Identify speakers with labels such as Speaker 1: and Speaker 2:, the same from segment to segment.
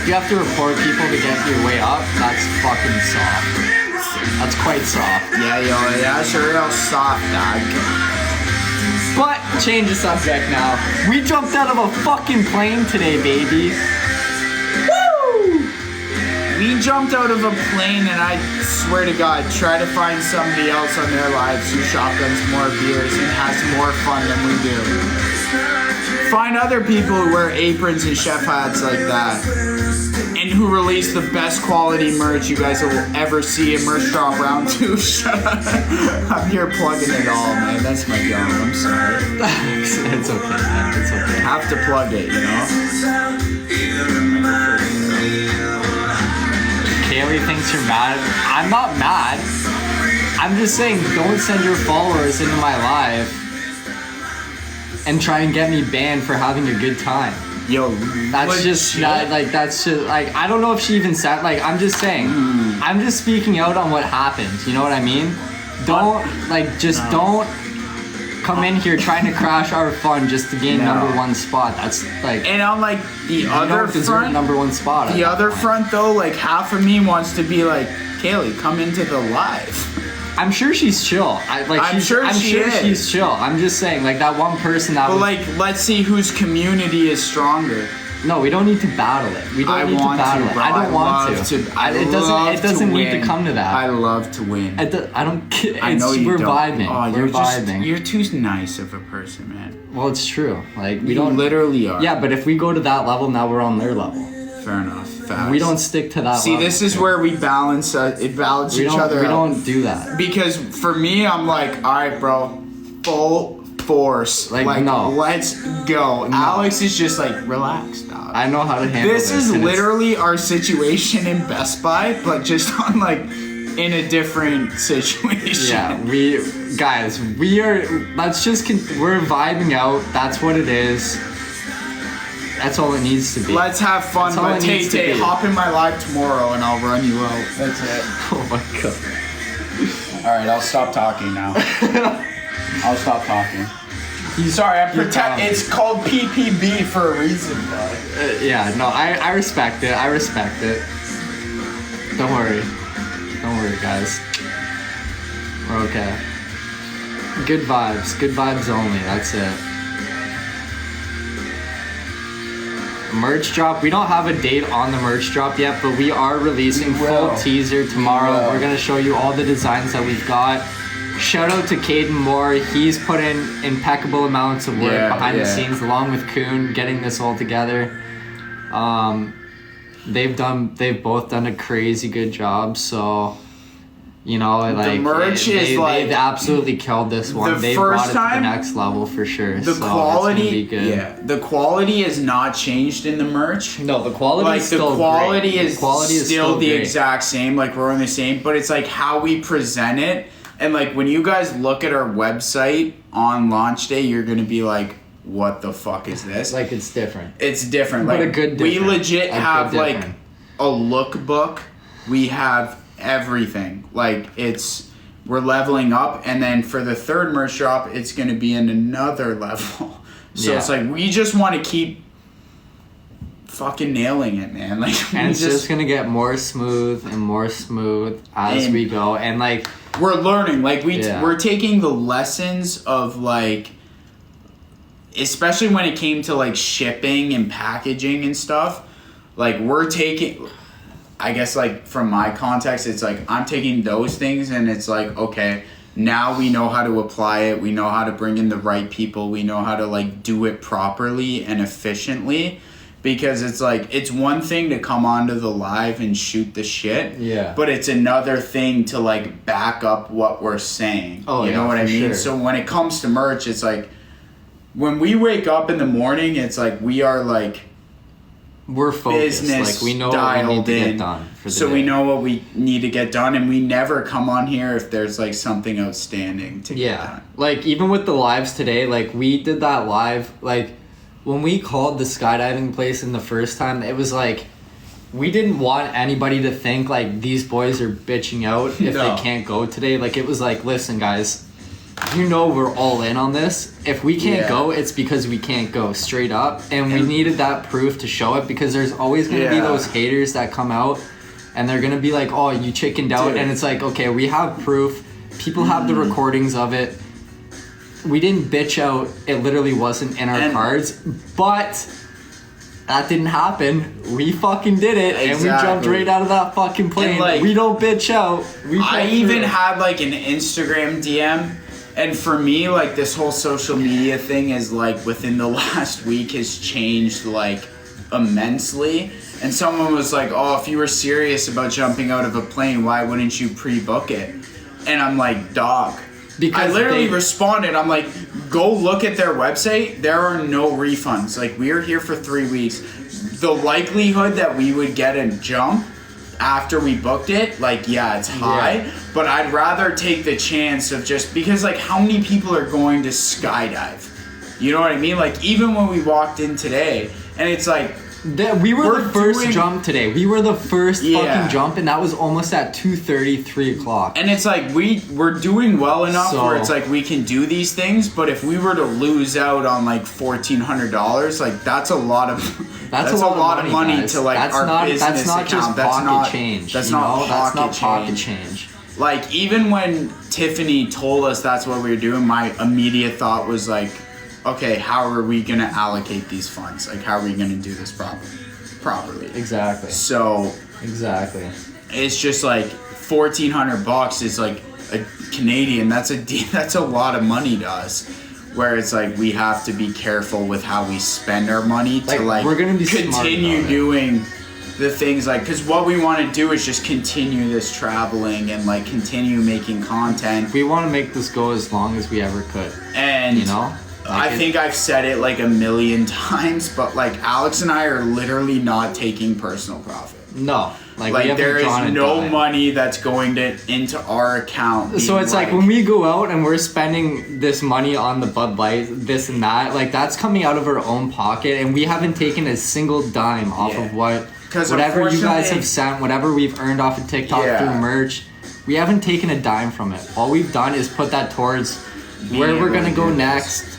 Speaker 1: if you have to report people to get your way up, that's fucking soft. That's quite soft.
Speaker 2: Yeah, yo, that's a real soft, dog.
Speaker 1: But, change the subject now. We jumped out of a fucking plane today, baby. Woo!
Speaker 2: We jumped out of a plane and I swear to God, try to find somebody else on their lives who shotguns more beers and has more fun than we do. Find other people who wear aprons and chef hats like that. And who release the best quality merch you guys will ever see in Merch Drop Round 2. Shut up. I'm here plugging it all, man. That's my job. I'm sorry.
Speaker 1: It's okay, man. It's okay.
Speaker 2: Have to plug it, you know?
Speaker 1: Kaylee thinks you're mad. I'm not mad. I'm just saying, don't send your followers into my live and try and get me banned for having a good time.
Speaker 2: Yo,
Speaker 1: that's just not, like, that's just, like, I don't know if she even said, like, I'm just saying, I'm just speaking out on what happened, you know what I mean? Don't, like, just don't come in here trying to crash our fun just to gain number one spot. That's, like...
Speaker 2: And on, like, the other front...
Speaker 1: number one spot.
Speaker 2: The other front, though, like, half of me wants to be like, Kaylee, come into the live.
Speaker 1: I'm sure she's chill. I'm sure she's chill. I'm just saying, like, that one person that
Speaker 2: But, like, let's see whose community is stronger.
Speaker 1: No, we don't need to battle it. We don't need to battle it. I don't want to. It doesn't need to come to that.
Speaker 2: I love to win.
Speaker 1: I don't get
Speaker 2: I know you
Speaker 1: we're
Speaker 2: don't.
Speaker 1: vibing.
Speaker 2: Oh,
Speaker 1: we're vibing.
Speaker 2: You're too nice of a person, man.
Speaker 1: Well, it's true. Like, we
Speaker 2: You
Speaker 1: don't
Speaker 2: literally are.
Speaker 1: Yeah, but if we go to that level, now we're on their level.
Speaker 2: Fair enough. Facts.
Speaker 1: We don't stick to that
Speaker 2: See,
Speaker 1: level.
Speaker 2: this is where we balance each other out.
Speaker 1: We don't do that.
Speaker 2: Because for me, I'm like, all right, bro, full force. Like no. Let's go. No. Alex is just like, relax, dog.
Speaker 1: I know how to handle this.
Speaker 2: This is literally our situation in Best Buy, but just on, like, in a different situation.
Speaker 1: Yeah, we're vibing out. That's what it is. That's all it needs to be.
Speaker 2: Let's have fun, but Tay, hop in my live tomorrow and I'll run you out. That's it.
Speaker 1: Oh my god.
Speaker 2: Alright, I'll stop talking now. I'll stop talking. Sorry, it's called PPB for a reason, bro.
Speaker 1: Yeah, no, I respect it. I respect it. Don't worry. Don't worry, guys. We're okay. Good vibes. Good vibes only. That's it. Merch drop. We don't have a date on the merch drop yet, but we are releasing full teaser tomorrow. We're gonna show you all the designs that we've got. Shout out to Caden Moore. He's put in impeccable amounts of work behind the scenes, along with Kuhn, getting this all together. They've both done a crazy good job. So, you know, like
Speaker 2: the merch is like
Speaker 1: they've absolutely killed this one. They brought it to the next level for sure.
Speaker 2: The quality, the quality has not changed in the merch.
Speaker 1: No, the quality is still
Speaker 2: great.
Speaker 1: The quality is still
Speaker 2: the exact same. Like, we're on the same, but it's like how we present it. And like when you guys look at our website on launch day, you're gonna be like, what the fuck is this?
Speaker 1: Like, it's different.
Speaker 2: It's different.
Speaker 1: But
Speaker 2: like,
Speaker 1: a good
Speaker 2: we legit have like a lookbook. We have everything. Like, we're leveling up, and then for the third merch drop, it's gonna be in another level. So it's like we just want to keep fucking nailing it, man. Like,
Speaker 1: and it's just gonna get more smooth and more smooth as we go, and like
Speaker 2: we're learning. Like, we're taking the lessons of, like, especially when it came to like shipping and packaging and stuff. Like, we're taking, I guess, like, from my context, it's like I'm taking those things and it's like, okay, now we know how to apply it. We know how to bring in the right people. We know how to, like, do it properly and efficiently. Because it's like, it's one thing to come onto the live and shoot the shit. Yeah. But it's another thing to, like, back up what we're saying. Oh, you know what I mean? Sure. So when it comes to merch, it's like, when we wake up in the morning, it's like we are, like,
Speaker 1: we're focused. Like, we know what we need to get done for the day.
Speaker 2: We know what we need to get done, and we never come on here if there's, like, something outstanding to get done.
Speaker 1: Like, even with the lives today, like, we did that live, like, when we called the skydiving place in the first time, it was like, we didn't want anybody to think like these boys are bitching out if they can't go today. Like, it was like, listen, guys, we're all in on this. If we can't go, it's because we can't go, straight up. And we needed that proof to show it, because there's always going to be those haters that come out and they're going to be like, oh, you chickened out. Dude. And it's like, okay, we have proof. People have the recordings of it. We didn't bitch out. It literally wasn't in our cards. But that didn't happen. We fucking did it. Exactly. And we jumped right out of that fucking plane. Like, we don't bitch out.
Speaker 2: I even had like an Instagram DM. And for me, like, this whole social media thing is like within the last week has changed like immensely. And someone was like, oh, if you were serious about jumping out of a plane, why wouldn't you pre-book it? And I'm like, dog. Because I literally responded, I'm like, go look at their website. There are no refunds. Like, we are here for 3 weeks. The likelihood that we would get a jump after we booked it, like, yeah, it's high. But I'd rather take the chance of just, because, like, how many people are going to skydive? You know what I mean? Like, even when we walked in today, and it's like,
Speaker 1: we were the first jump today. We were the first fucking jump, and that was almost at 2:30, 3 o'clock.
Speaker 2: And it's like, we're doing well enough where it's like we can do these things, but if we were to lose out on like $1,400, like that's a lot of that's a lot of money to like our business account. That's not just pocket change. That's not pocket change. Like, even when Tiffany told us that's what we were doing, my immediate thought was like, okay, how are we going to allocate these funds? Like, how are we going to do this properly?
Speaker 1: Exactly.
Speaker 2: So,
Speaker 1: exactly.
Speaker 2: It's just like $1,400 is like a Canadian. That's a lot of money to us. Where it's like we have to be careful with how we spend our money to like
Speaker 1: we're gonna be
Speaker 2: continue doing the things, like, because what we want to do is just continue this traveling and like continue making content.
Speaker 1: We want to make this go as long as we ever could.
Speaker 2: And
Speaker 1: you know.
Speaker 2: I think I've said it like a million times, but like Alex and I are literally not taking personal profit.
Speaker 1: No.
Speaker 2: Like there is no money that's going into our account.
Speaker 1: So it's like when we go out and we're spending this money on the Bud Light, this and that, like that's coming out of our own pocket, and we haven't taken a single dime off of whatever you guys have sent, whatever we've earned off of TikTok through merch. We haven't taken a dime from it. All we've done is put that towards where we're gonna go next.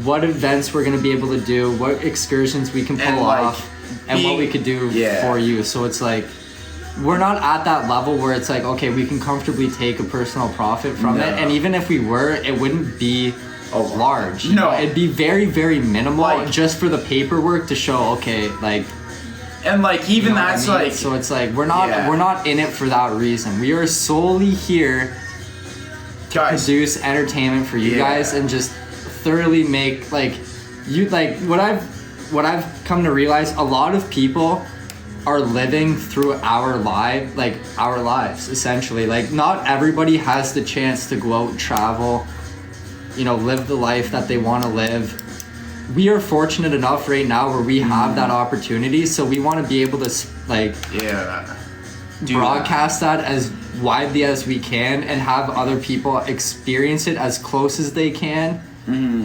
Speaker 1: What events we're going to be able to do, what excursions we can pull off, and what we could do for you. So it's like, we're not at that level where it's like, okay, we can comfortably take a personal profit from it. And even if we were, it wouldn't be large.
Speaker 2: No.
Speaker 1: It'd be very, very minimal, just for the paperwork to show, okay, like...
Speaker 2: And like, even that's like...
Speaker 1: So it's like, we're not in it for that reason. We are solely here to produce entertainment for you guys and just... thoroughly make like what I've come to realize, a lot of people are living through our lives essentially. Like, not everybody has the chance to go out and travel, live the life that they want to live. We are fortunate enough right now where we have that opportunity, so we want to be able to broadcast that as widely as we can and have other people experience it as close as they can.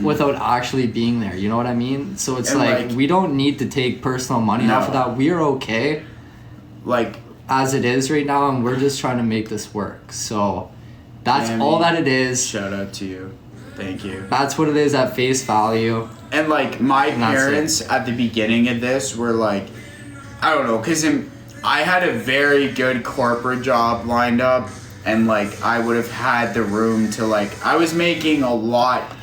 Speaker 1: Without actually being there, you know what I mean? So it's like we don't need to take personal money off of that. We're okay, like as it is right now, and we're just trying to make this work. So that's all that it is.
Speaker 2: Shout out to you, thank you.
Speaker 1: That's what it is at face value.
Speaker 2: And like my parents at the beginning of this were like, I don't know, because I had a very good corporate job lined up, and like I would have had the room to like, I was making a lot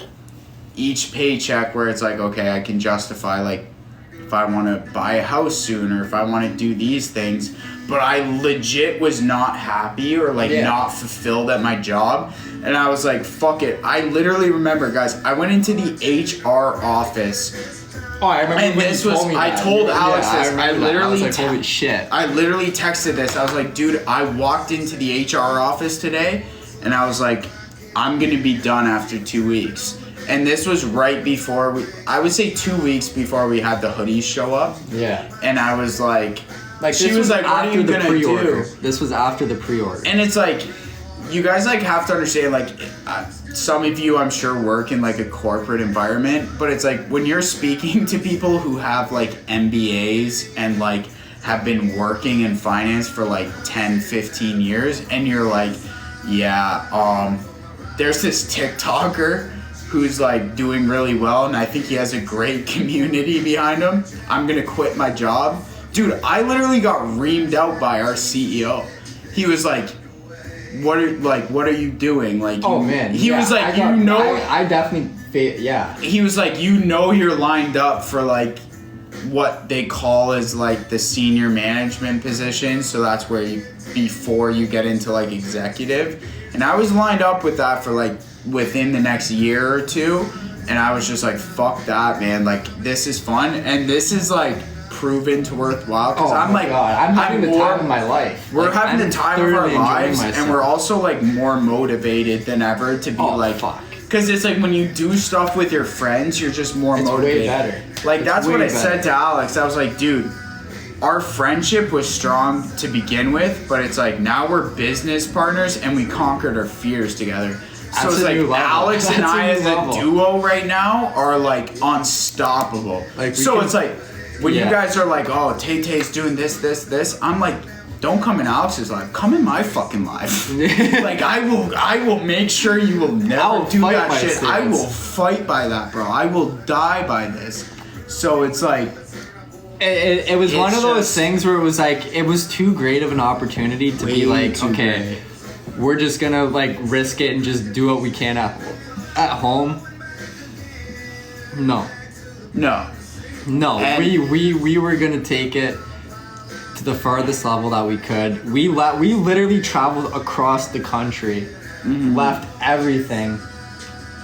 Speaker 2: each paycheck where it's like, okay, I can justify like if I want to buy a house soon or if I want to do these things, but I legit was not happy or like not fulfilled at my job, and I was like, fuck it. I literally remember, guys, I went into the HR office.
Speaker 1: Oh, I remember.
Speaker 2: And this was, I told Alex this. I literally,
Speaker 1: I was like, holy shit.
Speaker 2: I literally texted this. I was like, dude, I walked into the HR office today, and I was like, I'm gonna be done after 2 weeks. And this was right before I would say 2 weeks before we had the hoodies show up. Yeah. And I was like she was like, what are you gonna do?
Speaker 1: This was after the pre-order.
Speaker 2: And it's like, you guys like have to understand, like some of you I'm sure work in like a corporate environment, but it's like when you're speaking to people who have like MBAs and like have been working in finance for like 10, 15 years, and you're like, there's this TikToker who's like doing really well, and I think he has a great community behind him. I'm gonna quit my job. Dude, I literally got reamed out by our CEO. He was like, what are you doing? Like,
Speaker 1: oh man,
Speaker 2: he was like,
Speaker 1: I definitely, yeah.
Speaker 2: He was like, you're lined up for like what they call as like the senior management position, so that's where you, before you get into like executive. And I was lined up with that for like within the next year or two, and I was just like, fuck that, man. Like, this is fun, and this is like proven to worthwhile, because I'm like,
Speaker 1: God. I'm having the time of my life.
Speaker 2: We're like, having the time of our lives, and we're also like more motivated than ever to be because it's like when you do stuff with your friends, you're just more motivated.
Speaker 1: Way better.
Speaker 2: Like, that's what I said to Alex. I was like, dude, our friendship was strong to begin with, but it's like now we're business partners and we conquered our fears together. So it's like Alex and I as a duo right now are like unstoppable. Like, so it's like when you guys are like, oh, Tay-Tay's doing this, I'm like, don't come in Alex's life, come in my fucking life. Like, I will make sure you will never do that shit. I will fight by that, bro. I will die by this. So it's like,
Speaker 1: it was one of those things where it was like, it was too great of an opportunity to be like, okay, we're just gonna like risk it and just do what we can at home. No, we were gonna take it to the farthest level that we could. We literally traveled across the country, left everything,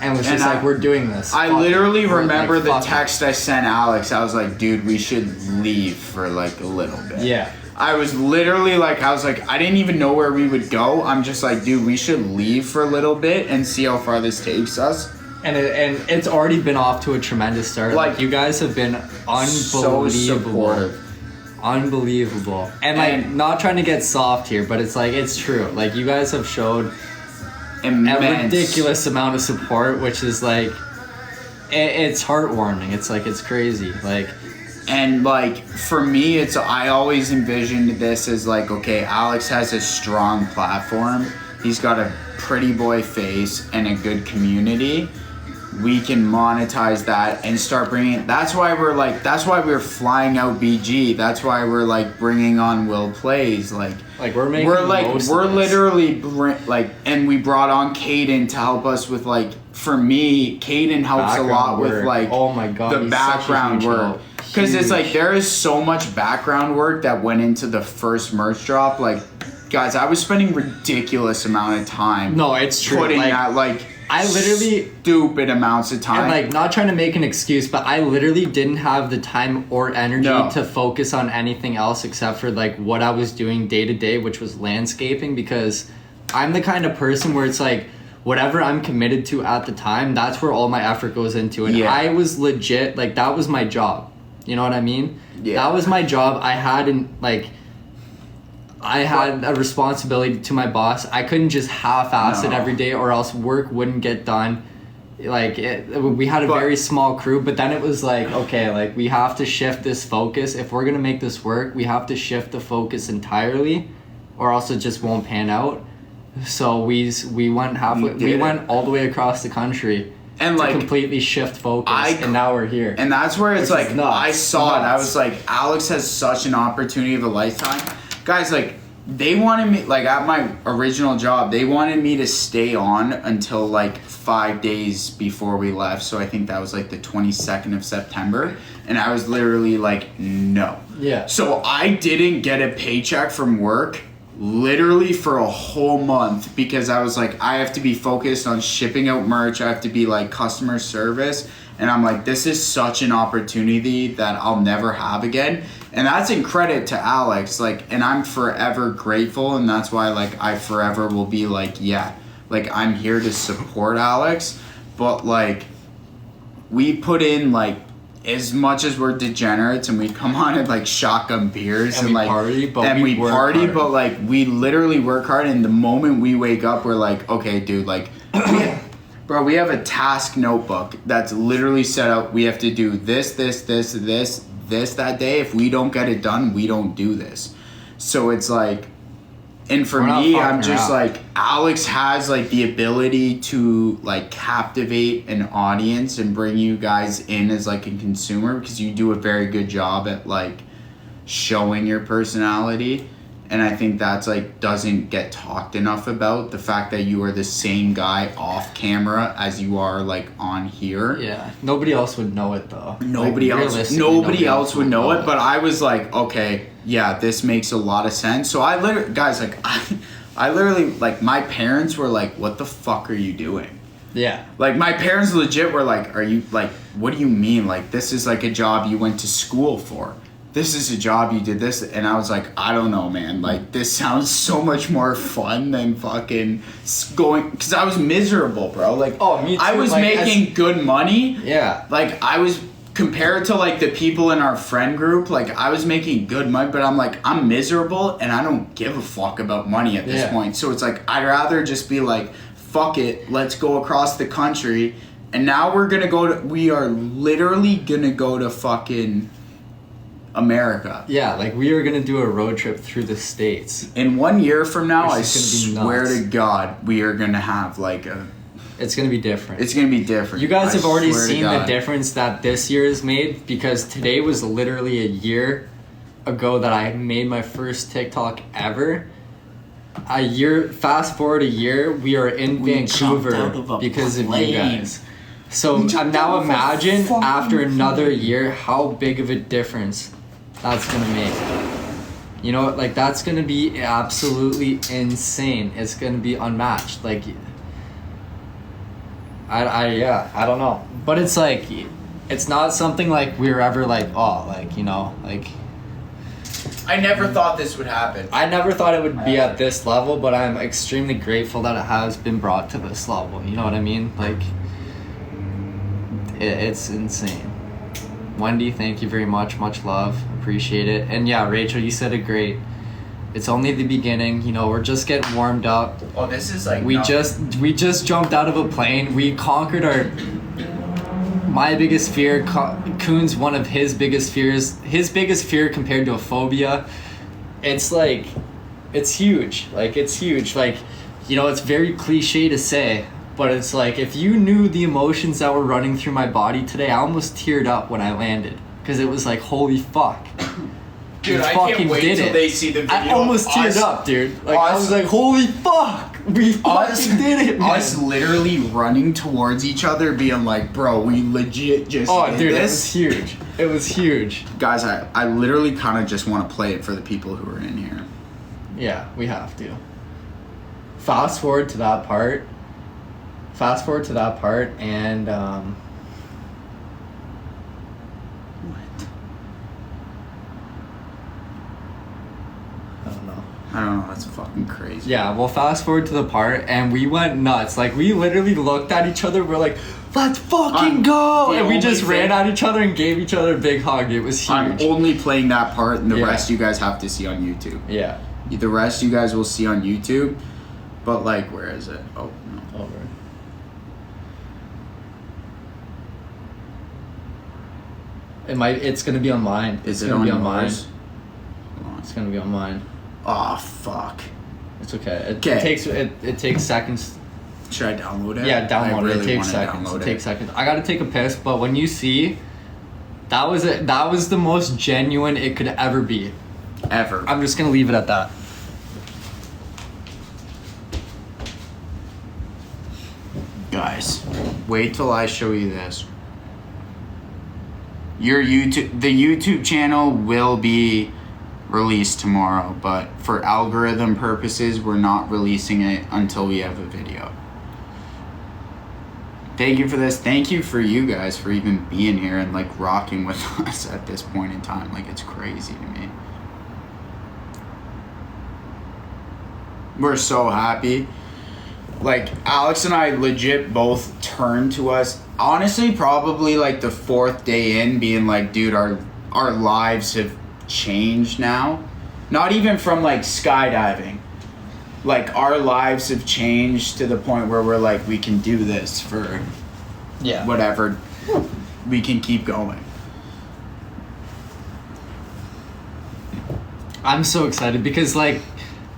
Speaker 1: and was just like, we're doing this.
Speaker 2: I literally remember the text I sent Alex. I was like, dude, we should leave for like a little bit.
Speaker 1: Yeah.
Speaker 2: I was literally like, I didn't even know where we would go. I'm just like, dude, we should leave for a little bit and see how far this takes us.
Speaker 1: And it's already been off to a tremendous start. Like, you guys have been unbelievable. So supportive. Unbelievable. And like, not trying to get soft here, but it's like, it's true. Like, you guys have showed a ridiculous amount of support, which is like, it's heartwarming. It's like, it's crazy. Like,
Speaker 2: and like, for me, I always envisioned this as like, okay, Alex has a strong platform. He's got a pretty boy face and a good community. We can monetize that and start bringing. That's why we're flying out BG. That's why we're like bringing on Will Plays. Like we're literally and we brought on Caden to help us with like. For me, Caden helps a lot with like,
Speaker 1: oh my God,
Speaker 2: the background work. Because it's like, there is so much background work that went into the first merch drop. Like, guys, I was spending ridiculous amount of time.
Speaker 1: No, it's true.
Speaker 2: Putting that like,
Speaker 1: I literally
Speaker 2: stupid amounts of time.
Speaker 1: And like, not trying to make an excuse, but I literally didn't have the time or energy to focus on anything else except for like what I was doing day to day, which was landscaping. Because I'm the kind of person where it's like, whatever I'm committed to at the time, that's where all my effort goes into. And I was legit, like, that was my job. You know what I mean? Yeah. That was my job. I had a responsibility to my boss. I couldn't just half-ass it every day, or else work wouldn't get done. Like, we had a very small crew, but then it was like, okay, like, we have to shift this focus. If we're going to make this work, we have to shift the focus entirely, or else it just won't pan out. So we went halfway. We went all the way across the country and to completely shift focus, and now we're here.
Speaker 2: And that's where it's like, I saw it. I was like, Alex has such an opportunity of a lifetime, guys. Like, they wanted me, like, at my original job, they wanted me to stay on until like 5 days before we left. So I think that was like the 22nd of September, and I was literally like, no.
Speaker 1: Yeah.
Speaker 2: So I didn't get a paycheck from work literally for a whole month, because I was like, I have to be focused on shipping out merch. I have to be like customer service. And I'm like, this is such an opportunity that I'll never have again. And that's in credit to Alex. Like, and I'm forever grateful. And that's why like I forever will be like, yeah, like I'm here to support Alex. But like, we put in like, as much as we're degenerates and we come on and like shotgun beers and like party, but like we literally work hard, and the moment we wake up we're like, okay dude, like we have a task notebook that's literally set up. We have to do this that day. If we don't get it done, we don't do this. So it's like, And for me, I'm just like, Alex has like the ability to like captivate an audience and bring you guys in as like a consumer, because you do a very good job at like showing your personality. And I think that's like doesn't get talked enough about, the fact that you are the same guy off camera as you are like on here.
Speaker 1: Yeah, nobody else would know it though.
Speaker 2: Nobody else would know it. But I was like, okay, yeah, this makes a lot of sense. So I literally, guys, like I literally, like, my parents were like, what the fuck are you doing?
Speaker 1: Yeah.
Speaker 2: Like, my parents legit were like, are you, like, what do you mean? Like, this is like a job you went to school for. This is a job you did this. And I was like, I don't know, man. Like, this sounds so much more fun than fucking going, because I was miserable, bro. Like,
Speaker 1: oh, me too.
Speaker 2: I was like, making good money.
Speaker 1: Yeah.
Speaker 2: Like, I was, compared to like the people in our friend group, like I was making good money, but I'm like, I'm miserable and I don't give a fuck about money at this point. So it's like, I'd rather just be like, fuck it, let's go across the country. And now we are literally gonna go to fucking America.
Speaker 1: Yeah, like we are gonna do a road trip through the States.
Speaker 2: In 1 year from now, I swear to God, we are gonna have like a...
Speaker 1: It's going to be different.
Speaker 2: It's going to be different.
Speaker 1: You guys have already seen the difference that this year has made, because today was literally a year ago that I made my first TikTok ever. Fast forward a year, we are in Vancouver because of you guys. So now imagine after another year how big of a difference that's going to make. You know, like that's going to be absolutely insane. It's going to be unmatched. Like... I don't know, but it's like, it's not something like we were ever like, oh, like, you know, like,
Speaker 2: I never thought this would happen.
Speaker 1: I never thought it would be at this level, but I'm extremely grateful that it has been brought to this level. You know what I mean? Like, it's insane. Wendy, thank you very much. Much love. Appreciate it. And yeah, Rachel, you said it great. It's only the beginning, you know, we're just getting warmed up.
Speaker 2: Oh, this is like...
Speaker 1: We just jumped out of a plane. We conquered my biggest fear. Kuhn's one of his biggest fears. His biggest fear compared to a phobia. It's like, it's huge. Like, it's huge. Like, you know, it's very cliche to say, but it's like, if you knew the emotions that were running through my body today, I almost teared up when I landed. Because it was like, holy fuck.
Speaker 2: Dude, I can't wait till they see the video.
Speaker 1: I almost teared up, dude. Like, I was like, holy fuck! We fucking did it, man.
Speaker 2: Us literally running towards each other, being like, bro, we legit just did this.
Speaker 1: It was huge. It was huge.
Speaker 2: Guys, I literally kind of just want to play it for the people who are in here.
Speaker 1: Yeah, we have to. Fast forward to that part, and,
Speaker 2: I don't know, that's fucking crazy.
Speaker 1: Yeah, well, fast forward to the part, and we went nuts. Like, we literally looked at each other, we're like, let's fucking go! And we just ran at each other and gave each other a big hug. It was huge.
Speaker 2: I'm only playing that part, and the rest you guys have to see on YouTube.
Speaker 1: Yeah.
Speaker 2: The rest you guys will see on YouTube, but, like, where is it? Oh, no.
Speaker 1: Over. It's gonna be on mine.
Speaker 2: Is it on yours?
Speaker 1: Mine. It's gonna be on mine.
Speaker 2: Oh, fuck.
Speaker 1: It's okay. It takes seconds.
Speaker 2: Should I download it?
Speaker 1: Yeah, download
Speaker 2: it.
Speaker 1: It takes seconds. It takes seconds. I gotta take a piss, but when you see, that was the most genuine it could ever be.
Speaker 2: Ever.
Speaker 1: I'm just gonna leave it at that.
Speaker 2: Guys, wait till I show you this. The YouTube channel will be released tomorrow, but for algorithm purposes, we're not releasing it until we have a video. Thank you for this. Thank you for you guys for even being here and like rocking with us at this point in time. Like, it's crazy to me. We're so happy. Like, Alex and I legit both turned to us, honestly, probably like the fourth day in, being like, dude, our lives have changed now. Not even from like skydiving. Like, our lives have changed to the point where we're like, we can do this for whatever. We can keep going.
Speaker 1: I'm so excited because, like,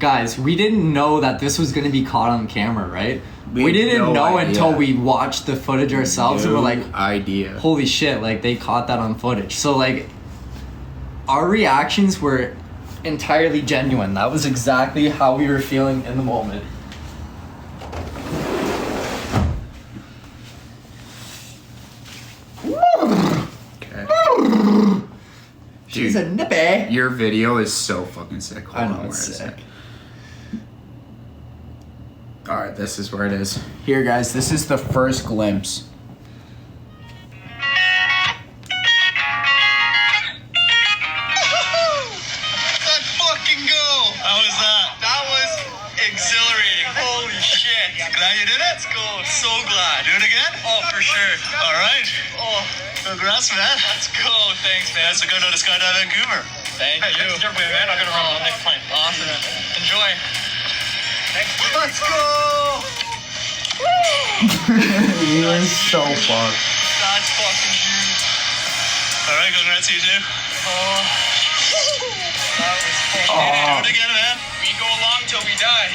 Speaker 1: Guys, we didn't know that this was going to be caught on camera, right? We didn't
Speaker 2: no
Speaker 1: know
Speaker 2: idea.
Speaker 1: until we watched the footage ourselves and we're like,
Speaker 2: idea.
Speaker 1: holy shit, like they caught that on footage. So like our reactions were entirely genuine. That was exactly how we were feeling in the moment.
Speaker 2: Okay.
Speaker 1: She's a nippy.
Speaker 2: Your video is so fucking sick. Hold
Speaker 1: I
Speaker 2: on,
Speaker 1: know,
Speaker 2: where
Speaker 1: it's
Speaker 2: is
Speaker 1: sick.
Speaker 2: it? Alright, this is where it is. Here, guys, this is the first glimpse.
Speaker 3: Let's fucking go! How was that? That was exhilarating. Holy shit. Glad you did it? Let's go. So glad. Do it again? Oh, for sure. Alright. Oh, congrats, man. Let's go. Thanks, man. That's a good note to Skydive Vancouver. Thank you. Thanks, everybody, man. I'm gonna run on the next plane. Awesome. Enjoy. Let's go!
Speaker 2: You are so fucked.
Speaker 3: That's fucking huge. Alright, congrats to you too. Oh. That was fucking Do it again, man. We go along till we die.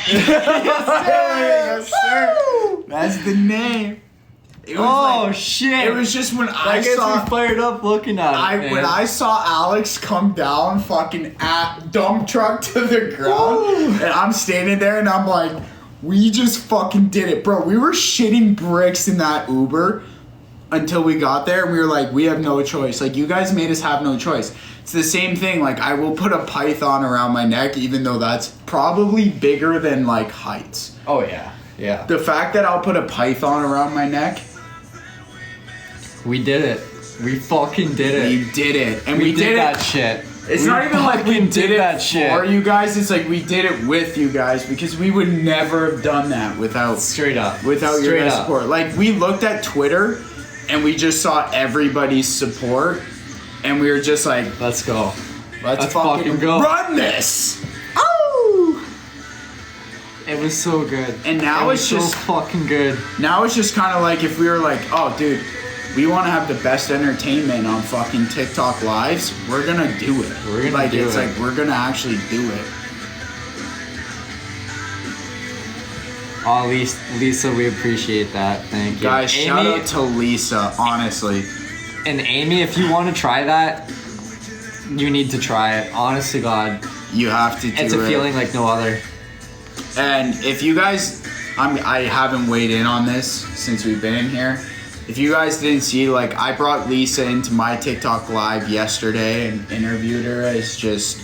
Speaker 2: Yes, sir. That's the name. It was
Speaker 1: Shit.
Speaker 2: It was just when
Speaker 1: I guess
Speaker 2: saw
Speaker 1: we fired up looking at it.
Speaker 2: when
Speaker 1: man.
Speaker 2: I saw Alex come down fucking at dump truck to the ground, and I'm standing there and I'm like, we just fucking did it, bro. We were shitting bricks in that Uber until we got there, and we were like, we have no choice. Like, you guys made us have no choice. It's the same thing. Like, I will put a python around my neck, even though that's probably bigger than like heights.
Speaker 1: Oh yeah. Yeah.
Speaker 2: The fact that I'll put a python around my neck,
Speaker 1: We did it. We fucking did it.
Speaker 2: we did it, and we
Speaker 1: did
Speaker 2: did
Speaker 1: that
Speaker 2: it.
Speaker 1: shit.
Speaker 2: It's
Speaker 1: We
Speaker 2: not even like we
Speaker 1: fucking
Speaker 2: did it
Speaker 1: that shit.
Speaker 2: for you guys. It's like we did it with you guys, because we would never have done that without
Speaker 1: Straight up.
Speaker 2: your
Speaker 1: Straight
Speaker 2: guys'
Speaker 1: up.
Speaker 2: support. Like, we looked at Twitter and we just saw everybody's support, and we were just like,
Speaker 1: Let's go.
Speaker 2: let's
Speaker 1: fucking
Speaker 2: fucking
Speaker 1: go.
Speaker 2: run this. Oh!
Speaker 1: It was so good.
Speaker 2: And now
Speaker 1: it
Speaker 2: it's
Speaker 1: was
Speaker 2: just
Speaker 1: so fucking good.
Speaker 2: now it's just kind of like if we were like, oh, dude, we want to have the best entertainment on fucking TikTok lives. We're gonna do it.
Speaker 1: We're gonna
Speaker 2: like
Speaker 1: do
Speaker 2: it's
Speaker 1: it.
Speaker 2: like we're gonna actually do it.
Speaker 1: Oh, Lisa, we appreciate that. Thank you.
Speaker 2: Guys,
Speaker 1: Amy,
Speaker 2: shout out to Lisa, honestly.
Speaker 1: And Amy, if you want to try that, you need to try it. Honest to God.
Speaker 2: You have to do it.
Speaker 1: It's a feeling like no other.
Speaker 2: And if you guys, I haven't weighed in on this since we've been in here. If you guys didn't see, like, I brought Lisa into my TikTok live yesterday and interviewed her as just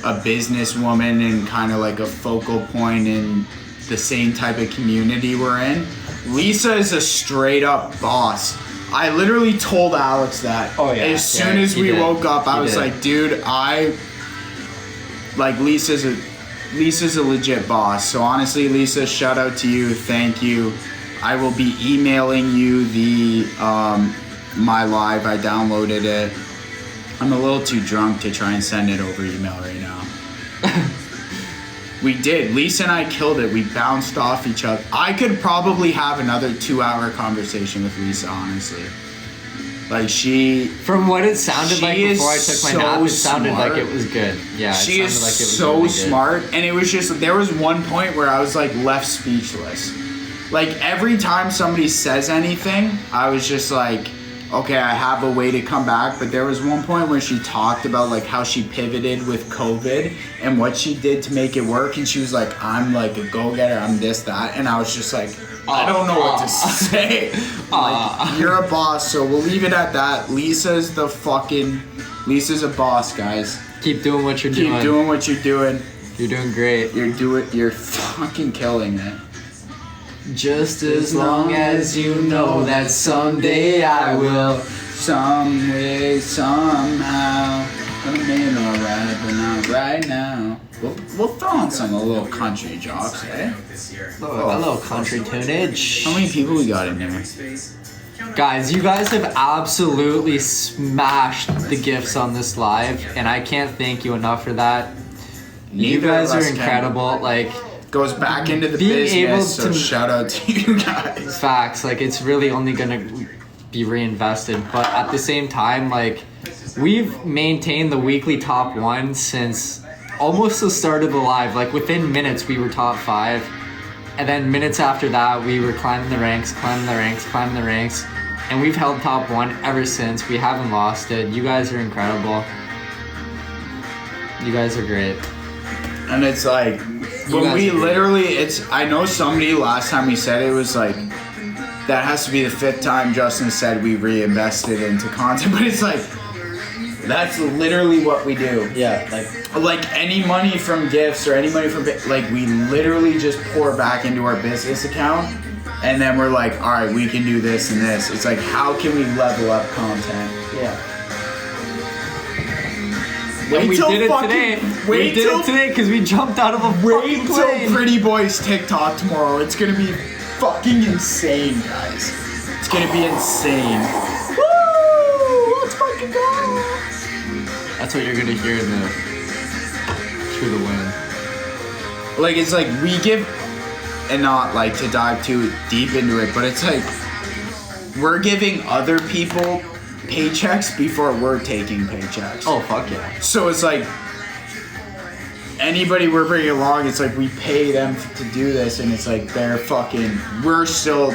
Speaker 2: a businesswoman and kind of like a focal point in the same type of community we're in. Lisa is a straight up boss. I literally told Alex that.
Speaker 1: Oh, yeah.
Speaker 2: As soon as
Speaker 1: he
Speaker 2: we
Speaker 1: did.
Speaker 2: woke up, I
Speaker 1: He
Speaker 2: was
Speaker 1: did.
Speaker 2: like, dude, Lisa's a legit boss. So honestly, Lisa, shout out to you. Thank you. I will be emailing you the my live. I downloaded it. I'm a little too drunk to try and send it over email right now. We did. Lisa and I killed it. We bounced off each other. I could probably have another 2-hour conversation with Lisa, honestly. Like,
Speaker 1: From what it sounded
Speaker 2: She
Speaker 1: like before I
Speaker 2: is
Speaker 1: took my
Speaker 2: so
Speaker 1: nap, it sounded
Speaker 2: smart.
Speaker 1: like it was good. Yeah, it
Speaker 2: she
Speaker 1: sounded
Speaker 2: is
Speaker 1: like it was
Speaker 2: so
Speaker 1: really good.
Speaker 2: smart, and it was just, there was one point where I was like left speechless. Like, every time somebody says anything, I was just like, okay, I have a way to come back. But there was one point where she talked about like how she pivoted with COVID and what she did to make it work, and she was like, I'm like a go-getter, I'm this, that, and I was just like, I don't know what to say. Like, you're a boss, so we'll leave it at that. Lisa's a boss, guys.
Speaker 1: Keep doing what you're
Speaker 2: Keep
Speaker 1: doing.
Speaker 2: doing what you're doing.
Speaker 1: You're doing great.
Speaker 2: You're fucking killing it.
Speaker 1: Just as long as you know that someday I will.
Speaker 2: Some way, somehow, I'm in alright, but not right now. We'll throw on a little country jocks, eh?
Speaker 1: A little country tunage.
Speaker 2: How many people we got in here?
Speaker 1: Guys, you guys have absolutely smashed the gifts on this live, and I can't thank you enough for that. You
Speaker 2: Neither
Speaker 1: guys
Speaker 2: of
Speaker 1: are
Speaker 2: us can.
Speaker 1: incredible. Like,
Speaker 2: Goes back into the
Speaker 1: Being able
Speaker 2: business, so
Speaker 1: to-
Speaker 2: shout out to you guys.
Speaker 1: facts, like, it's really only gonna be reinvested. But at the same time, like, we've maintained the weekly top one since almost the start of the live. Like within minutes, we were top 5. And then minutes after that, we were climbing the ranks. And we've held top 1 ever since. We haven't lost it. You guys are incredible. You guys are great.
Speaker 2: And it's like, when we literally, I know somebody last time we said it was like, that has to be the 5th time Justin said we reinvested into content, but it's like, that's literally what we do.
Speaker 1: Yeah,
Speaker 2: like any money from gifts or any money from, like, we literally just pour back into our business account, and then we're like, all right, we can do this and this. It's like, how can we level up content?
Speaker 1: Yeah. And we did it today. We did it today because we jumped out of a fucking plane.
Speaker 2: Wait till Pretty Boy's TikTok tomorrow. It's gonna be fucking insane, guys. It's gonna be insane.
Speaker 1: Woo! Let's fucking go! That's what you're gonna hear through the wind.
Speaker 2: Like, it's like we give, and not like to dive too deep into it, but it's like we're giving other people paychecks before we're taking paychecks.
Speaker 1: Oh, fuck yeah.
Speaker 2: So it's like anybody we're bringing along, it's like we pay them to do this, and it's like they're fucking, we're still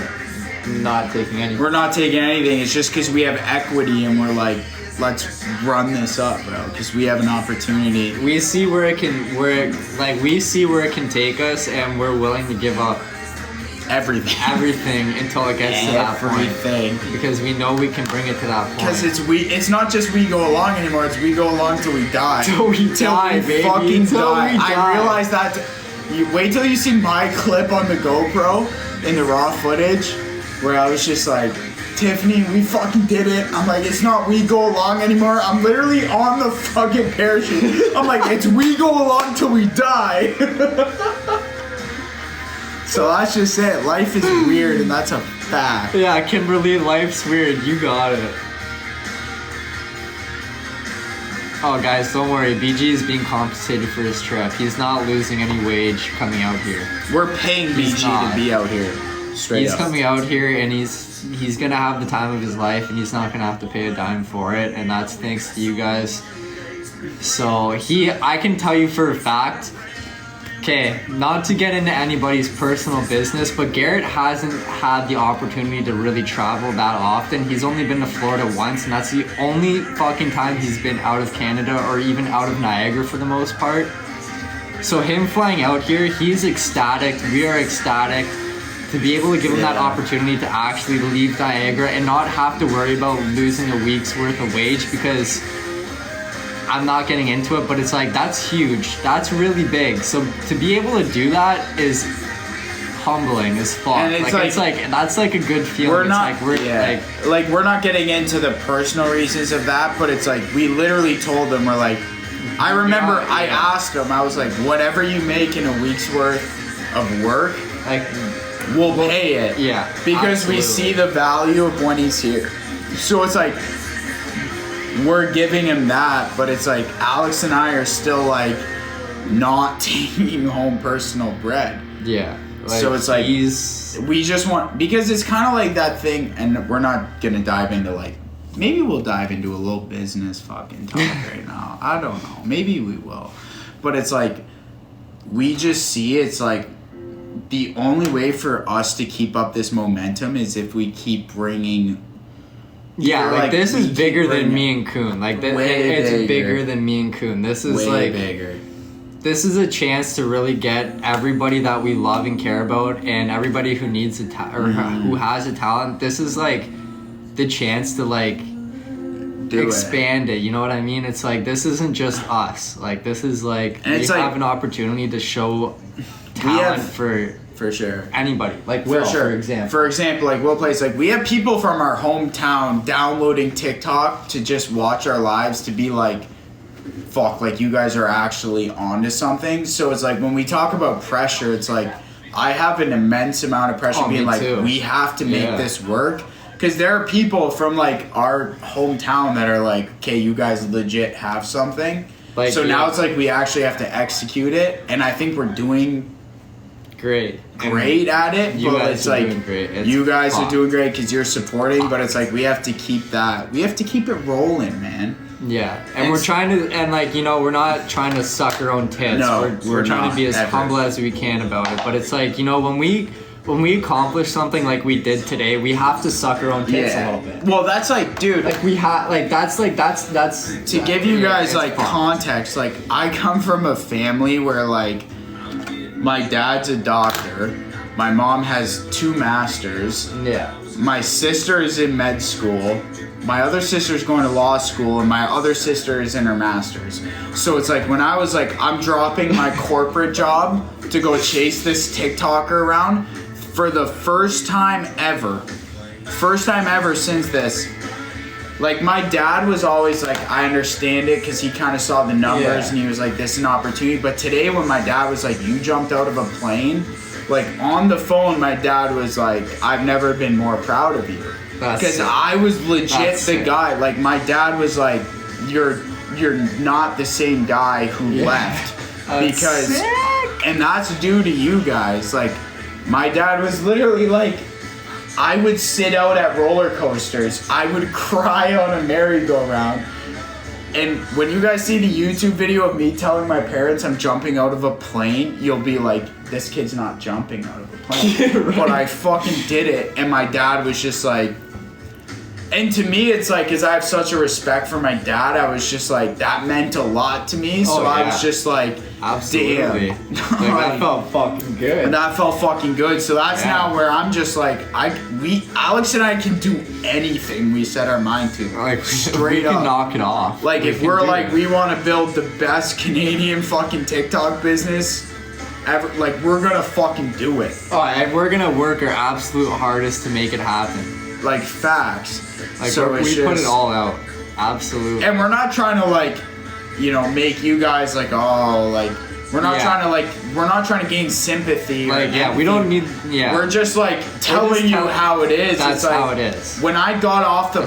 Speaker 1: not taking anything.
Speaker 2: We're not taking anything. It's just because we have equity and we're like, let's run this up, bro, because we have an opportunity.
Speaker 1: We see where it can, we see where it can take us, and we're willing to give up everything until it gets to that point, because we know we can bring it to that point.
Speaker 2: Because it's not just we go along anymore, it's we go along till we die.
Speaker 1: Till we die, baby.
Speaker 2: Fucking die. I realized that. You wait till you see my clip on the GoPro in the raw footage, where I was just like, Tiffany, we fucking did it. I'm like, it's not we go along anymore. I'm literally on the fucking parachute. I'm like, it's we go along till we die. So that's just it. Life is weird, and that's a fact.
Speaker 1: Yeah, Kimberly, life's weird. You got it. Oh, guys, don't worry. BG is being compensated for his trip. He's not losing any wage coming out here.
Speaker 2: We're paying BG to be out here.
Speaker 1: He's coming out here, and he's gonna have the time of his life, and he's not gonna have to pay a dime for it, and that's thanks to you guys. So I can tell you for a fact. Okay, not to get into anybody's personal business, but Garrett hasn't had the opportunity to really travel that often. He's only been to Florida once, and that's the only fucking time he's been out of Canada or even out of Niagara for the most part. So him flying out here, he's ecstatic. We are ecstatic to be able to give him that opportunity to actually leave Niagara and not have to worry about losing a week's worth of wage, because I'm not getting into it, but it's like, that's huge. That's really big. So to be able to do that is humbling as fuck. And it's like that's like a good feeling.
Speaker 2: We're not, we're not getting into the personal reasons of that, but it's like, we literally told them, we're like, I remember I asked him, I was like, whatever you make in a week's worth of work,
Speaker 1: like,
Speaker 2: we'll pay it.
Speaker 1: Yeah.
Speaker 2: Because we see the value of when he's here. So it's like, we're giving him that, but it's like Alex and I are still like not taking home personal bread.
Speaker 1: Yeah.
Speaker 2: So it's like we just want, because it's kind of like that thing, and we're not gonna dive into like, maybe we'll dive into a little business fucking talk right now. I don't know. Maybe we will. But it's like, we just see it's like the only way for us to keep up this momentum is if we keep bringing.
Speaker 1: Yeah, like this is bigger than me and Kuhn. Like it's bigger than me and Kuhn. This is like
Speaker 2: bigger.
Speaker 1: This is a chance to really get everybody that we love and care about, and everybody who needs who has a talent. This is like the chance to like expand it. You know what I mean? It's like, this isn't just us. Like, this is like, we have an opportunity to show talent for sure anybody. Like Will, for example.
Speaker 2: For example, like Will plays, like we have people from our hometown downloading TikTok to just watch our lives, to be like, fuck, like you guys are actually onto something. So it's like, when we talk about pressure, it's like, I have an immense amount of pressure being like, we have to make this work. Because there are people from like our hometown that are like, okay, you guys legit have something. Like, so now it's like, we actually have to execute it. And I think we're doing great at it.
Speaker 1: You
Speaker 2: but
Speaker 1: guys
Speaker 2: it's
Speaker 1: are
Speaker 2: like,
Speaker 1: doing great.
Speaker 2: you guys are doing great because you're supporting. But it's like, we have to keep that. We have to keep it rolling, man.
Speaker 1: Yeah, and we're trying to, and like, you know, we're not trying to suck our own tits.
Speaker 2: No,
Speaker 1: we're trying to be as
Speaker 2: ever.
Speaker 1: humble as we can about it. But it's like, you know, when we accomplish something like we did today, we have to suck our own tits a little bit.
Speaker 2: Well, that's like, dude.
Speaker 1: Like we have, like that's
Speaker 2: to give you guys like context. Like, I come from a family where like my dad's a doctor, my mom has 2 masters.
Speaker 1: Yeah.
Speaker 2: My sister is in med school. My other sister's going to law school, and my other sister is in her master's. So it's like when I was like, I'm dropping my corporate job to go chase this TikToker around for the first time ever since this. Like, my dad was always like, I understand it because he kind of saw the numbers and he was like, this is an opportunity. But today when my dad was like, you jumped out of a plane, like on the phone, my dad was like, I've never been more proud of you. Because I was legit the guy. Like, my dad was like, you're not the same guy who left. Because sick. And that's due to you guys. Like, my dad was literally like, I would sit out at roller coasters. I would cry on a merry-go-round. And when you guys see the YouTube video of me telling my parents I'm jumping out of a plane, you'll be like, this kid's not jumping out of a plane. Right. But I fucking did it, and my dad was just like, and to me, it's like, because I have such a respect for my dad, I was just like, that meant a lot to me. So I was just like,
Speaker 1: absolutely.
Speaker 2: Damn.
Speaker 1: Like, that felt fucking good.
Speaker 2: That felt fucking good. So that's now where I'm just like, Alex and I can do anything we set our mind to.
Speaker 1: Like,
Speaker 2: straight
Speaker 1: we
Speaker 2: up.
Speaker 1: can knock it off.
Speaker 2: Like, if we're like, we want to build the best Canadian fucking TikTok business ever, like, we're gonna fucking do it.
Speaker 1: Oh, and we're gonna work our absolute hardest to make it happen.
Speaker 2: Like, facts.
Speaker 1: Like,
Speaker 2: so
Speaker 1: we put it all out. Absolutely.
Speaker 2: And we're not trying to, like, you know, make you guys like, oh, like, we're not trying to, like, we're not trying to gain sympathy.
Speaker 1: Like, we don't need,
Speaker 2: We're just, like, telling you how it is.
Speaker 1: That's
Speaker 2: it's like,
Speaker 1: how it is.
Speaker 2: When I got off the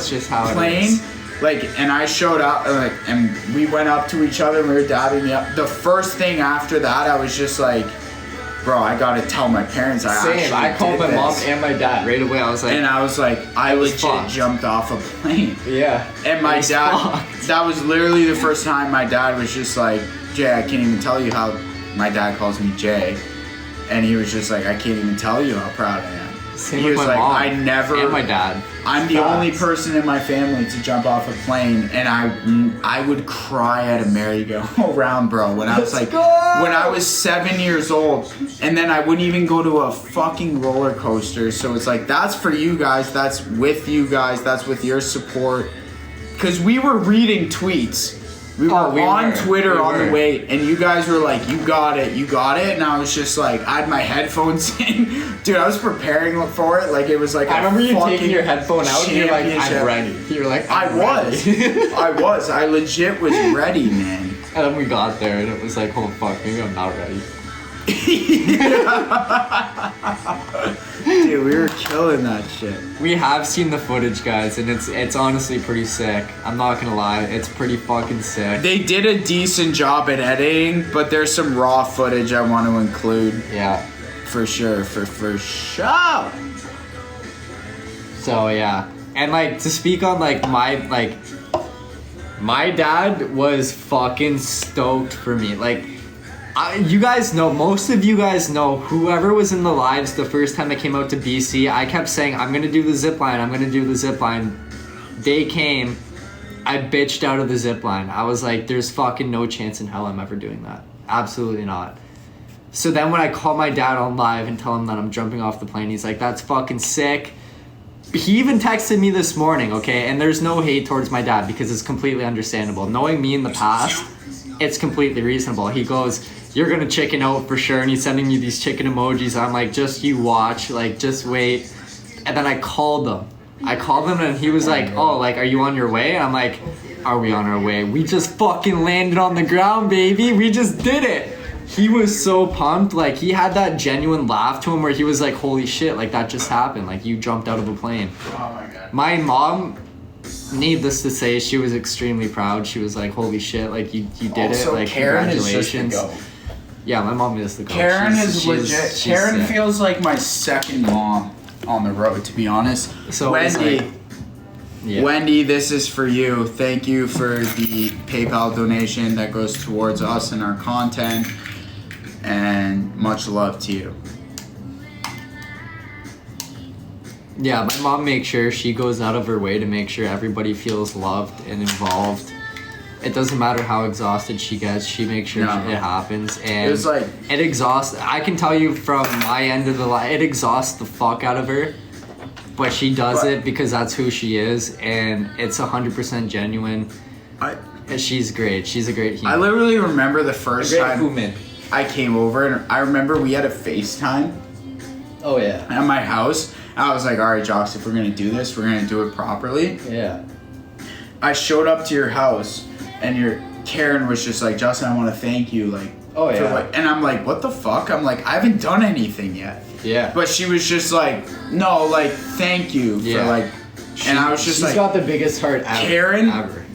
Speaker 2: plane, like, and I showed up, like, and we went up to each other and we were dabbing me up. The first thing after that, I was just like, bro, I gotta tell my parents
Speaker 1: I called my mom and my dad right away. I was like,
Speaker 2: I legit jumped off a plane.
Speaker 1: Yeah.
Speaker 2: And my dad, that was literally the first time my dad was just like, Jay, I can't even tell you how, my dad calls me Jay. And he was just like, I can't even tell you how proud I am.
Speaker 1: Same with my mom and my dad.
Speaker 2: I'm the only person in my family to jump off a plane, and I would cry at a merry-go-round, bro. When I was when I was 7 years old, and then I wouldn't even go to a fucking roller coaster. So it's like, that's for you guys. That's with you guys. That's with your support. Because we were reading tweets. We were on Twitter on the way, and you guys were like, you got it, and I was just like, I had my headphones in. Dude, I was preparing for it, like it was like
Speaker 1: I remember you taking your headphone out, and you're like, I'm ready. You're like, I
Speaker 2: was. I legit was ready, man.
Speaker 1: And then we got there, and it was like, oh fuck, maybe I'm not ready.
Speaker 2: Dude, we were killing that shit.
Speaker 1: We have seen the footage, guys, and it's honestly pretty sick. I'm not gonna lie, it's pretty fucking sick.
Speaker 2: They did a decent job at editing, but there's some raw footage I want to include.
Speaker 1: Yeah.
Speaker 2: For sure, for sure.
Speaker 1: So yeah, and like to speak on like my dad was fucking stoked for me. Like, you guys know, most of you guys know, whoever was in the lives the first time I came out to BC, I kept saying, I'm gonna do the zip line, I'm gonna do the zip line. Day came, I bitched out of the zip line. I was like, there's fucking no chance in hell I'm ever doing that. Absolutely not. So then when I call my dad on live and tell him that I'm jumping off the plane, he's like, that's fucking sick. He even texted me this morning, okay? And there's no hate towards my dad because it's completely understandable. Knowing me in the past, it's completely reasonable. He goes, you're gonna chicken out for sure. And he's sending me these chicken emojis. I'm like, just you watch, like, just wait. And then I called him. And he was like, oh, like, are you on your way? And I'm like, are we on our way? We just fucking landed on the ground, baby. We just did it. He was so pumped. Like, he had that genuine laugh to him where he was like, holy shit, like, that just happened. Like, you jumped out of a plane.
Speaker 2: Oh my God.
Speaker 1: My mom, needless to say, she was extremely proud. She was like, holy shit, like, you did it. Like,
Speaker 2: Karen
Speaker 1: congratulations.
Speaker 2: Is just the goat.
Speaker 1: Yeah, my mom is the goat.
Speaker 2: Karen is legit.
Speaker 1: She's
Speaker 2: Karen
Speaker 1: sick.
Speaker 2: feels like my second mom on the road, to be honest.
Speaker 1: So
Speaker 2: Wendy,
Speaker 1: Yeah.
Speaker 2: Wendy, this is for you. Thank you for the PayPal donation that goes towards us and our content. And much love to you.
Speaker 1: Yeah, my mom makes sure she goes out of her way to make sure everybody feels loved and involved. It doesn't matter how exhausted she gets, she makes sure it happens. And
Speaker 2: it was like,
Speaker 1: it exhausts. I can tell you from my end of the line, it exhausts the fuck out of her. But she does it because that's who she is, and it's 100% genuine. And she's great. She's a great human.
Speaker 2: I literally remember the first time
Speaker 1: human.
Speaker 2: I came over, and I remember we had a FaceTime.
Speaker 1: Oh yeah.
Speaker 2: At my house. I was like, all right, Jax, if we're gonna do this, we're gonna do it properly.
Speaker 1: Yeah.
Speaker 2: I showed up to your house, and Karen was just like, Justin, I want to thank you, like.
Speaker 1: Oh yeah.
Speaker 2: And I'm like, what the fuck? I'm like, I haven't done anything yet.
Speaker 1: Yeah.
Speaker 2: But she was just like, no, like, thank you for like. And I was just
Speaker 1: she's
Speaker 2: like,
Speaker 1: got the biggest heart ever.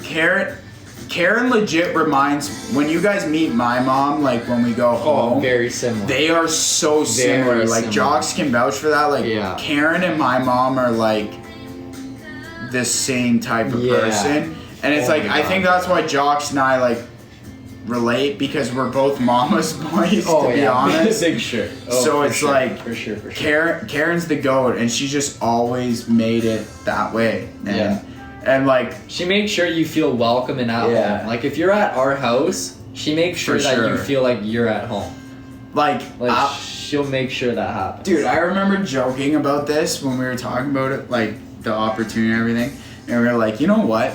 Speaker 2: Karen legit reminds, when you guys meet my mom, like when we go home,
Speaker 1: very similar.
Speaker 2: They are so similar. Like Jax can vouch for that. Like Karen and my mom are like the same type of person. And it's like, I think that's why Jax and I like relate, because we're both mama's boys, to be honest.
Speaker 1: Big sure.
Speaker 2: So it's like,
Speaker 1: for sure.
Speaker 2: Karen's the GOAT, and she just always made it that way. And like,
Speaker 1: she makes sure you feel welcome and at home. Like if you're at our house, she makes sure that you feel like you're at home.
Speaker 2: Like
Speaker 1: she'll make sure that happens.
Speaker 2: Dude, I remember joking about this when we were talking about it, like the opportunity and everything. And we were like, you know what?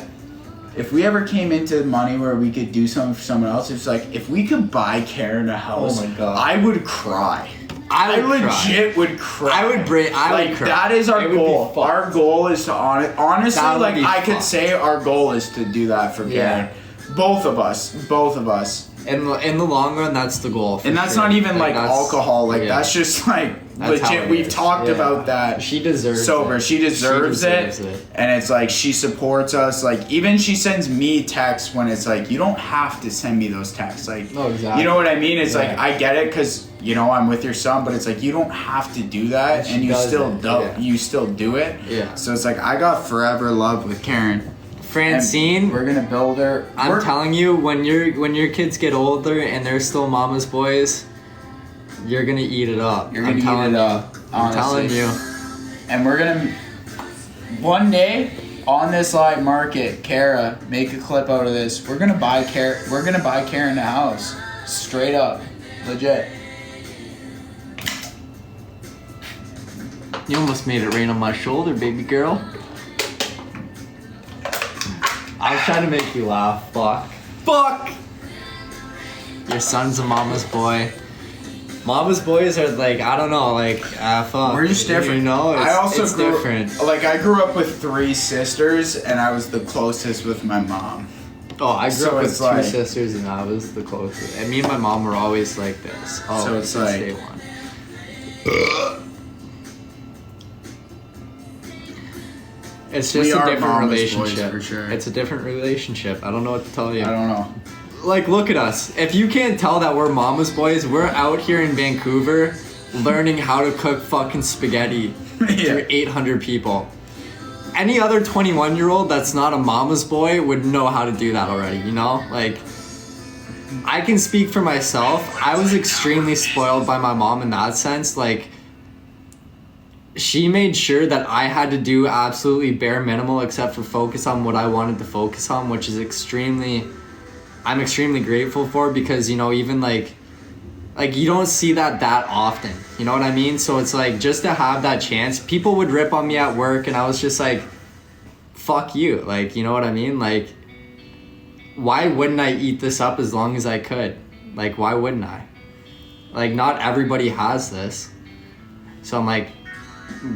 Speaker 2: If we ever came into money where we could do something for someone else, it's like, if we could buy Karen a house,
Speaker 1: oh my God,
Speaker 2: I would cry. I legit would cry.
Speaker 1: I would cry.
Speaker 2: That is our goal. Our goal is to honestly, like, I could say our goal is to do that for Karen. Both of us.
Speaker 1: In the long run, that's the goal.
Speaker 2: And that's not even like alcohol. Like that's just like legit. We've talked about that.
Speaker 1: She deserves
Speaker 2: sober.
Speaker 1: It.
Speaker 2: She deserves it. And it's like, she supports us. Like, even she sends me texts when it's like, you don't have to send me those texts. Like,
Speaker 1: exactly.
Speaker 2: You know what I mean? It's like, I get it because, you know, I'm with your son, but it's like, you don't have to do that, and you still you still do it.
Speaker 1: Yeah.
Speaker 2: So it's like, I got forever love with Karen.
Speaker 1: Francine,
Speaker 2: we're gonna build her.
Speaker 1: I'm telling you, when your kids get older and they're still mama's boys, you're gonna eat it up.
Speaker 2: You're gonna eat it up.
Speaker 1: I'm telling you.
Speaker 2: And we're gonna one day on this live market, Kara, make a clip out of this. We're gonna buy Karen a house, straight up, legit.
Speaker 1: You almost made it rain on my shoulder, baby girl. I was trying to make you laugh. Fuck! Your son's a mama's boy. Mama's boys are like, I don't know, like, fuck.
Speaker 2: We're just different.
Speaker 1: You know,
Speaker 2: I also
Speaker 1: it's different.
Speaker 2: Like, I grew up with 3 sisters, and I was the closest with my mom.
Speaker 1: Oh, I grew up with 2 sisters, and I was the closest. And me and my mom were always like this. Oh,
Speaker 2: so it's like,
Speaker 1: day one. It's just a different relationship.
Speaker 2: For sure.
Speaker 1: It's a different relationship. I don't know what to tell you.
Speaker 2: I don't know.
Speaker 1: Like, look at us. If you can't tell that we're mama's boys, we're out here in Vancouver learning how to cook fucking spaghetti for 800 people. Any other 21-year-old that's not a mama's boy would know how to do that already, you know? Like, I can speak for myself. I was extremely spoiled by my mom in that sense. Like, she made sure that I had to do absolutely bare minimal except for focus on what I wanted to focus on, which is I'm extremely grateful for, because, you know, even like you don't see that often, you know what I mean? So it's like, just to have that chance, people would rip on me at work, and I was just like, fuck you, like, you know what I mean? Like, why wouldn't I eat this up as long as I could? Like, why wouldn't I? Like, not everybody has this. So I'm like,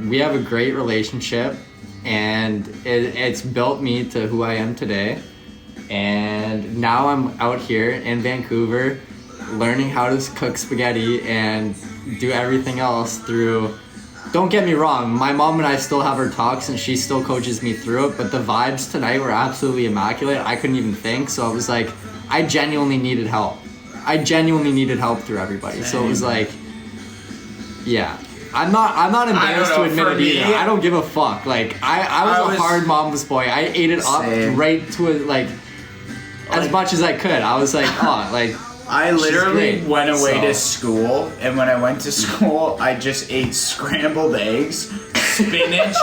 Speaker 1: we have a great relationship, and it's built me to who I am today. And now I'm out here in Vancouver learning how to cook spaghetti and do everything else through... Don't get me wrong, my mom and I still have our talks, and she still coaches me through it, but the vibes tonight were absolutely immaculate. I couldn't even think, so I was like, I genuinely needed help. through everybody. So it was like, yeah. I'm not embarrassed to admit it either. I don't give a fuck. Like I was a hard mama's boy. I ate it up right to it, like as much as I could. I was like, oh, like
Speaker 2: I literally went away to school, and when I went to school, I just ate scrambled eggs, spinach.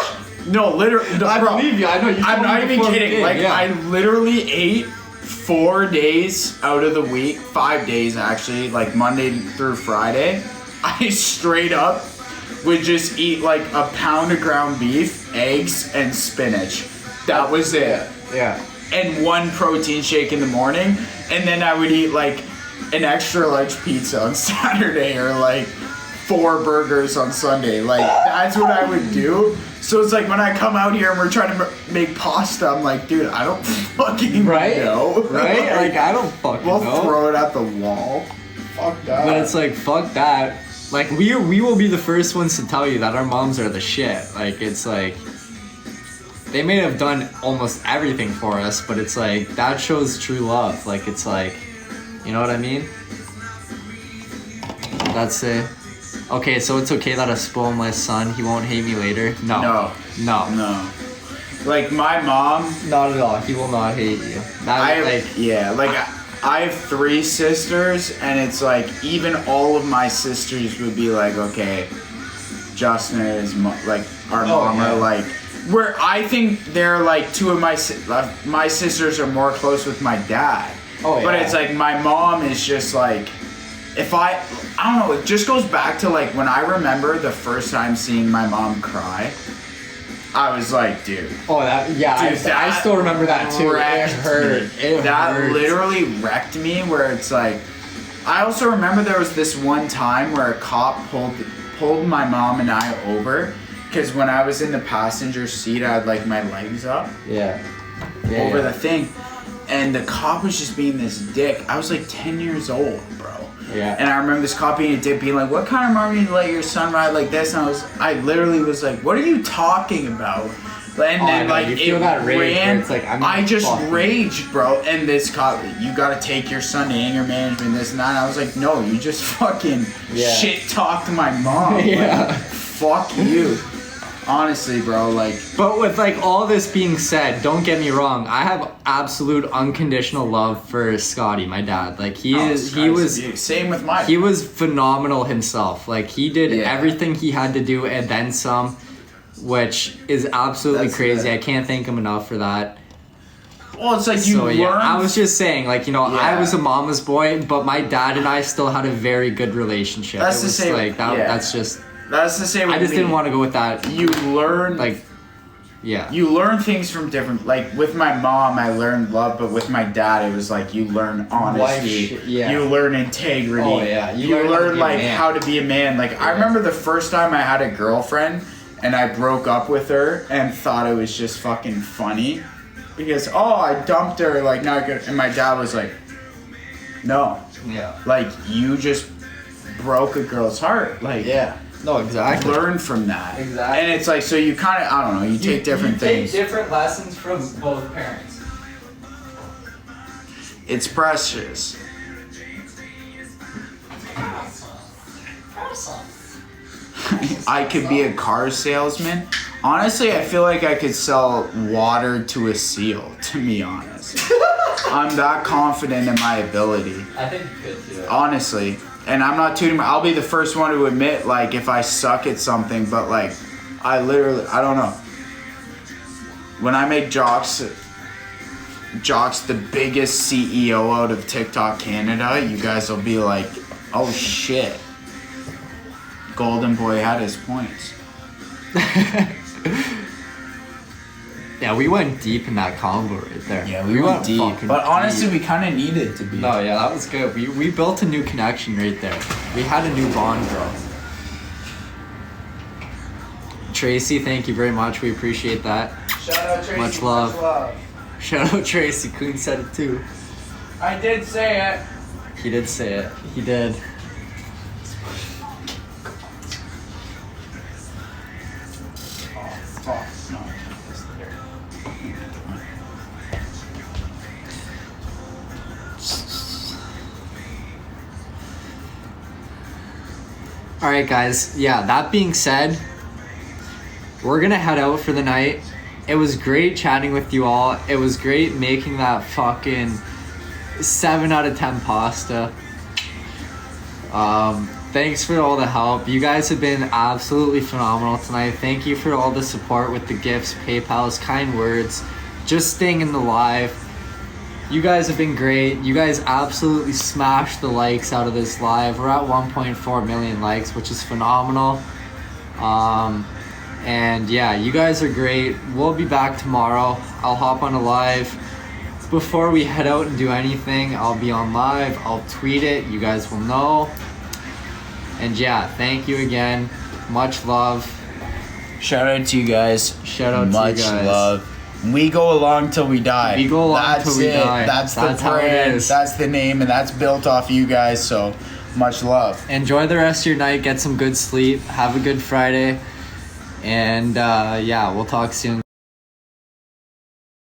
Speaker 2: No, literally. No,
Speaker 1: I believe you. I know you.
Speaker 2: I'm not even kidding. Like I literally ate 4 days out of the week, 5 days actually, like Monday through Friday. I straight up would just eat like a pound of ground beef, eggs, and spinach. That was it.
Speaker 1: Yeah.
Speaker 2: And 1 protein shake in the morning, and then I would eat like an extra large pizza on Saturday or like 4 burgers on Sunday. Like that's what I would do. So it's like when I come out here and we're trying to make pasta, I'm like, dude, I don't fucking know.
Speaker 1: Right? Like I don't fucking know.
Speaker 2: We'll throw it at the wall. Fuck that.
Speaker 1: But it's like, fuck that. Like we will be the first ones to tell you that our moms are the shit. Like it's like they may have done almost everything for us, but it's like that shows true love. Like it's like, you know what I mean? That's it. Okay, so it's okay that I spoil my son. He won't hate me later. No.
Speaker 2: Like my mom,
Speaker 1: not at all. He will not hate you.
Speaker 2: I have 3 sisters, and it's like even all of my sisters would be like, okay, Justin is like our mom are like. Where I think they're like 2 of my sisters are more close with my dad. Oh yeah. But it's like my mom is just like, if I don't know, it just goes back to like when I remember the first time seeing my mom cry. I was like, dude.
Speaker 1: Oh, I still remember that too. It hurt.
Speaker 2: That literally wrecked me. Where it's like, I also remember there was this one time where a cop pulled my mom and I over, because when I was in the passenger seat, I had like my legs up. Over the thing, and the cop was just being this dick. I was like 10 years old, bro. Yeah. And I remember this cop being a dick, being like, "What kind of mom you let your son ride like this?" And I literally was like, "What are you talking about?" And then like it ran. It's like, I just raged, bro. And this cop, you gotta take your son to anger management, this and that. And I was like, no, you just fucking shit talked my mom. Like, fuck you. Honestly, bro, like. But
Speaker 1: with like all this being said, don't get me wrong. I have absolute unconditional love for Scotty, my dad. Like he was
Speaker 2: same with mine.
Speaker 1: He was phenomenal himself. Like he did everything he had to do and then some, which is absolutely crazy. I can't thank him enough for that.
Speaker 2: Well, it's like you learn.
Speaker 1: I was just saying, like, you know, I was a mama's boy, but my dad and I still had a very good relationship.
Speaker 2: That's the same.
Speaker 1: Like that's just.
Speaker 2: That's the same with me.
Speaker 1: I just didn't want to go with that.
Speaker 2: You learn, you learn things from different, like, with my mom, I learned love, but with my dad, it was like, you learn honesty, you learn integrity, you learn, like, how to be a man. Like, I remember the first time I had a girlfriend, and I broke up with her, and thought it was just fucking funny, because, I dumped her, like, not good, and my dad was like, no. Yeah. Like, you just broke a girl's heart, like.
Speaker 1: Yeah. No, exactly.
Speaker 2: Learn from that.
Speaker 1: Exactly.
Speaker 2: And it's like, so you kind of, I don't know, you take different things.
Speaker 1: Take different lessons from both parents.
Speaker 2: It's precious. I could be a car salesman. Honestly, I feel like I could sell water to a seal, to be honest. I'm that confident in my ability.
Speaker 1: I think you could do it.
Speaker 2: Honestly. And I'm not tooting I'll be the first one to admit, like, if I suck at something, but, like, I don't know. When I make Jax the biggest CEO out of TikTok Canada, you guys will be like, oh, shit. Golden Boy had his points.
Speaker 1: Yeah, we went deep in that combo right there.
Speaker 2: Yeah, we went deep. But honestly, we kind of needed to be.
Speaker 1: No, yeah, that was good. We built a new connection right there. We had a new bond, bro. Tracy, thank you very much. We appreciate that.
Speaker 2: Shout out Tracy.
Speaker 1: Much love. Shout out Tracy. Queen said it too.
Speaker 2: I did say it.
Speaker 1: He did say it. He did. All right, guys. Yeah, that being said, we're going to head out for the night. It was great chatting with you all. It was great making that fucking 7 out of 10 pasta. Thanks for all the help. You guys have been absolutely phenomenal tonight. Thank you for all the support with the gifts, PayPals, kind words, just staying in the live. You guys have been great. You guys absolutely smashed the likes out of this live. We're at 1.4 million likes, which is phenomenal. And yeah, you guys are great. We'll be back tomorrow. I'll hop on a live. Before we head out and do anything, I'll be on live. I'll tweet it. You guys will know. And yeah, thank you again. Much love.
Speaker 2: Shout out to you guys.
Speaker 1: Shout out
Speaker 2: Much
Speaker 1: to you guys.
Speaker 2: love. We go along till we die.
Speaker 1: We go along till we die.
Speaker 2: That's the
Speaker 1: how it
Speaker 2: brand.
Speaker 1: is.
Speaker 2: That's the name, and that's built off you guys. So much love.
Speaker 1: Enjoy the rest of your night. Get some good sleep. Have a good Friday. And yeah, we'll talk soon.